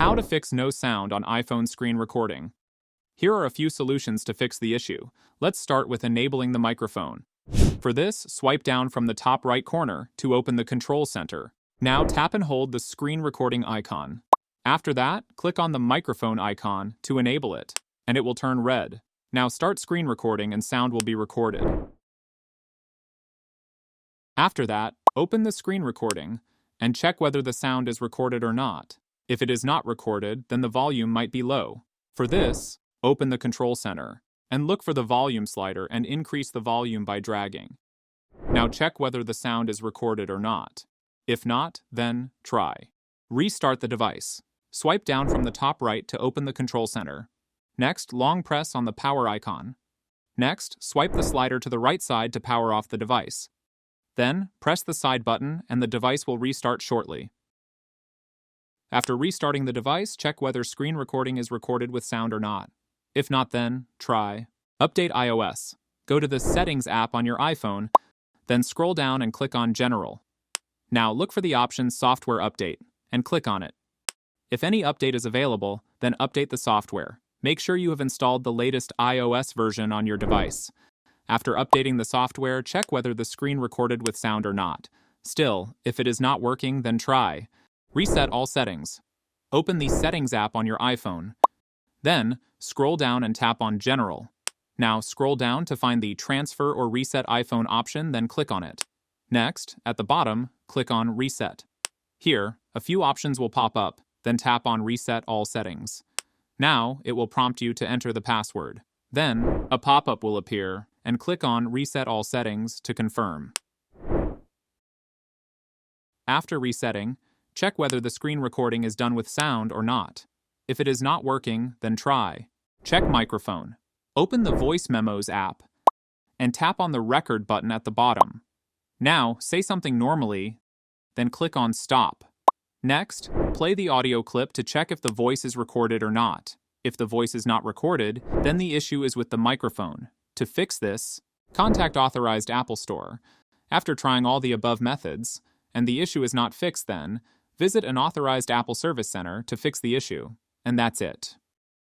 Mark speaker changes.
Speaker 1: How to fix no sound on iPhone screen recording. Here are a few solutions to fix the issue. Let's start with enabling the microphone. For this, swipe down from the top right corner to open the control center. Now tap and hold the screen recording icon. After that, click on the microphone icon to enable it, and it will turn red. Now start screen recording and sound will be recorded. After that, open the screen recording and check whether the sound is recorded or not. If it is not recorded, then the volume might be low. For this, open the control center and look for the volume slider and increase the volume by dragging. Now check whether the sound is recorded or not. If not, then try. Restart the device. Swipe down from the top right to open the control center. Next, long press on the power icon. Next, swipe the slider to the right side to power off the device. Then, press the side button and the device will restart shortly. After restarting the device, check whether screen recording is recorded with sound or not. If not, then try. Update iOS. Go to the Settings app on your iPhone, then scroll down and click on General. Now look for the option Software Update and click on it. If any update is available, then update the software. Make sure you have installed the latest iOS version on your device. After updating the software, check whether the screen recorded with sound or not. Still, if it is not working, then try. Reset all settings. Open the Settings app on your iPhone. Then, scroll down and tap on General. Now scroll down to find the Transfer or Reset iPhone option, then click on it. Next, at the bottom, click on Reset. Here, a few options will pop up, then tap on Reset all settings. Now, it will prompt you to enter the password. Then, a pop-up will appear, and click on Reset all settings to confirm. After resetting, check whether the screen recording is done with sound or not. If it is not working, then try. Check microphone. Open the Voice Memos app and tap on the Record button at the bottom. Now, say something normally, then click on Stop. Next, play the audio clip to check if the voice is recorded or not. If the voice is not recorded, then the issue is with the microphone. To fix this, contact authorized Apple Store. After trying all the above methods, and the issue is not fixed then, visit an authorized Apple Service Center to fix the issue. And that's it.